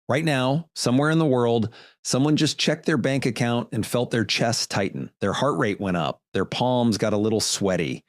Right now, somewhere in the world, someone just checked their bank account and felt their chest tighten. Their heart rate went up. Their palms got a little sweaty.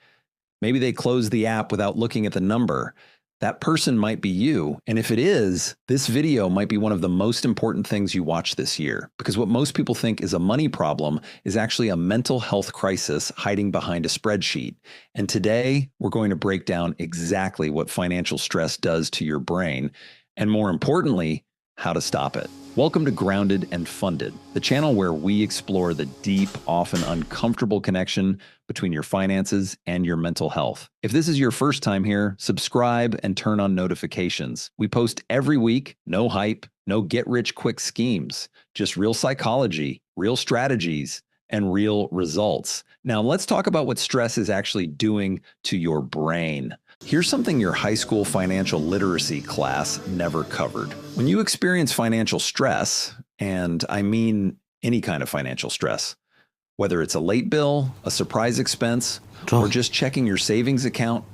Maybe they closed the app without looking at the number. That person might be you. And if it is, this video might be one of the most important things you watch this year. Because what most people think is a money problem is actually a mental health crisis hiding behind a spreadsheet. And today, we're going to break down exactly what financial stress does to your brain. And more importantly, how to stop it. Welcome to Grounded and Funded, the channel where we explore the deep, often uncomfortable connection between your finances and your mental health. If this is your first time here, subscribe and turn on notifications. We post every week, no hype, no get-rich-quick schemes, just real psychology, real strategies, and real results. Now, let's talk about what stress is actually doing to your brain. Here's something your high school financial literacy class never covered. When you experience financial stress, and I mean any kind of financial stress, whether it's a late bill, a surprise expense, or just checking your savings account,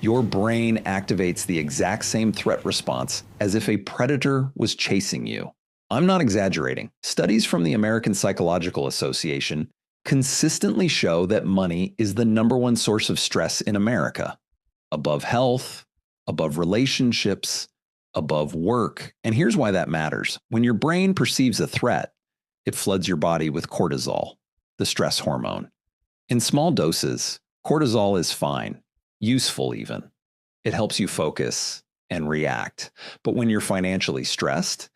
your brain activates the exact same threat response as if a predator was chasing you. I'm not exaggerating. Studies from the American Psychological Association consistently show that money is the #1 source of stress in America. Above health, above relationships, above work. And here's why that matters. When your brain perceives a threat, it floods your body with cortisol, the stress hormone. In small doses, cortisol is fine, useful even. It helps you focus and react. But when you're financially stressed,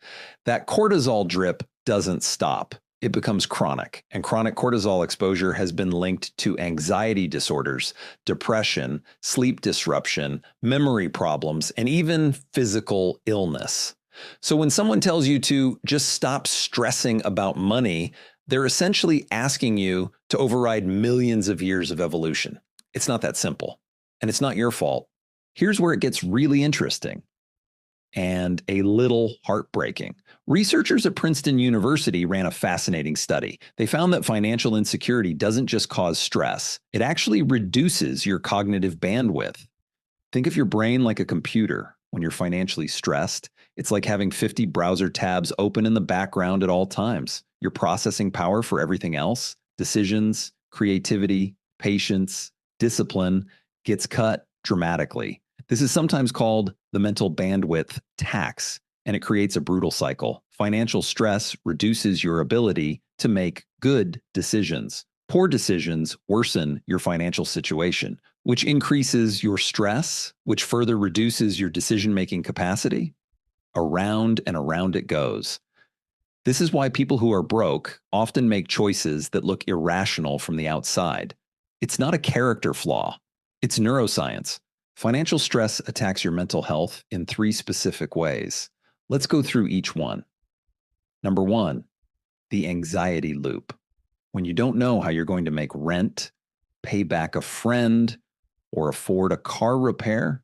that cortisol drip doesn't stop. It becomes chronic, and chronic cortisol exposure has been linked to anxiety disorders, depression, sleep disruption, memory problems, and even physical illness. So when someone tells you to just stop stressing about money, they're essentially asking you to override millions of years of evolution. It's not that simple, and it's not your fault. Here's where it gets really interesting and a little heartbreaking. Researchers at Princeton University ran a fascinating study. They found that financial insecurity doesn't just cause stress, it actually reduces your cognitive bandwidth. Think of your brain like a computer. When you're financially stressed, it's like having 50 browser tabs open in the background at all times. Your processing power for everything else, decisions, creativity, patience, discipline, gets cut dramatically. This is sometimes called the mental bandwidth tax, and it creates a brutal cycle. Financial stress reduces your ability to make good decisions. Poor decisions worsen your financial situation, which increases your stress, which further reduces your decision-making capacity. Around and around it goes. This is why people who are broke often make choices that look irrational from the outside. It's not a character flaw. It's neuroscience. Financial stress attacks your mental health in 3 specific ways. Let's go through each one. Number 1, the anxiety loop. When you don't know how you're going to make rent, pay back a friend, or afford a car repair,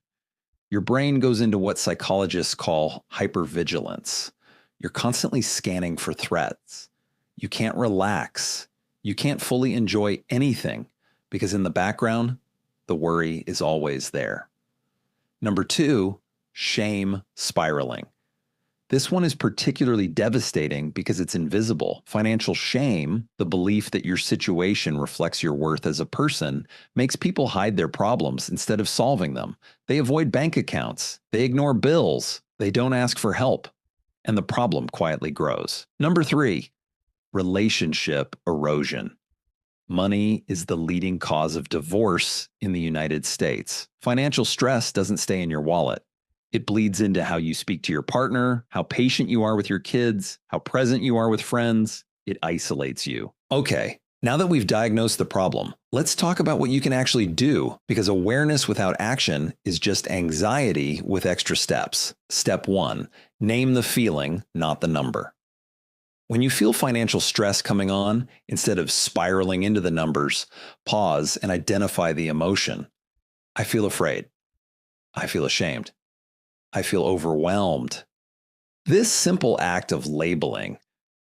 your brain goes into what psychologists call hypervigilance. You're constantly scanning for threats. You can't relax. You can't fully enjoy anything because in the background, the worry is always there. Number 2, shame spiraling. This one is particularly devastating because it's invisible. Financial shame, the belief that your situation reflects your worth as a person, makes people hide their problems instead of solving them. They avoid bank accounts. They ignore bills. They don't ask for help. And the problem quietly grows. Number 3, relationship erosion. Money is the leading cause of divorce in the United States. Financial stress doesn't stay in your wallet. It bleeds into how you speak to your partner, how patient you are with your kids, how present you are with friends. It isolates you. Okay, now that we've diagnosed the problem, let's talk about what you can actually do, because awareness without action is just anxiety with extra steps. Step 1, name the feeling, not the number. When you feel financial stress coming on, instead of spiraling into the numbers, pause and identify the emotion. I feel afraid. I feel ashamed. I feel overwhelmed. This simple act of labeling,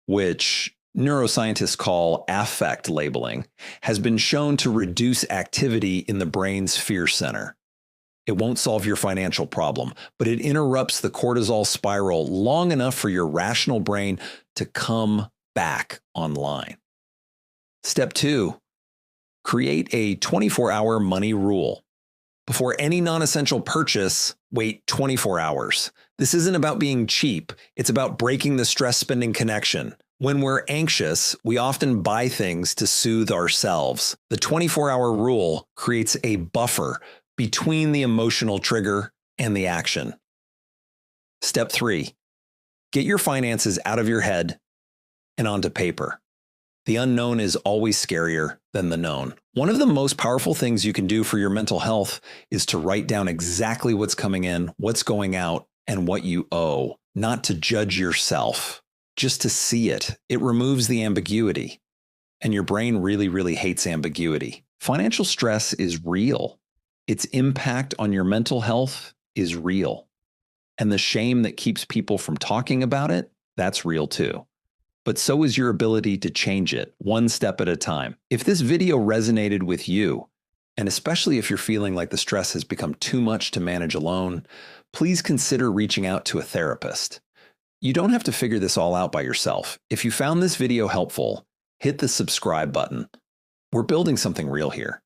which neuroscientists call affect labeling, has been shown to reduce activity in the brain's fear center. It won't solve your financial problem, but it interrupts the cortisol spiral long enough for your rational brain to come back online. Step 2, create a 24-hour money rule. Before any non-essential purchase, wait 24 hours. This isn't about being cheap. It's about breaking the stress spending connection. When we're anxious, we often buy things to soothe ourselves. The 24-hour rule creates a buffer between the emotional trigger and the action. Step 3, get your finances out of your head and onto paper. The unknown is always scarier than the known. One of the most powerful things you can do for your mental health is to write down exactly what's coming in, what's going out, and what you owe, not to judge yourself, just to see it. It removes the ambiguity, and your brain really, really hates ambiguity. Financial stress is real. Its impact on your mental health is real. And the shame that keeps people from talking about it, that's real too. But so is your ability to change it one step at a time. If this video resonated with you, and especially if you're feeling like the stress has become too much to manage alone, please consider reaching out to a therapist. You don't have to figure this all out by yourself. If you found this video helpful, hit the subscribe button. We're building something real here,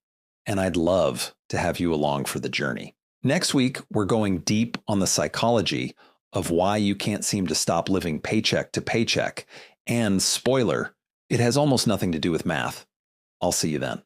and I'd love to have you along for the journey. Next week, we're going deep on the psychology of why you can't seem to stop living paycheck to paycheck. And spoiler, it has almost nothing to do with math. I'll see you then.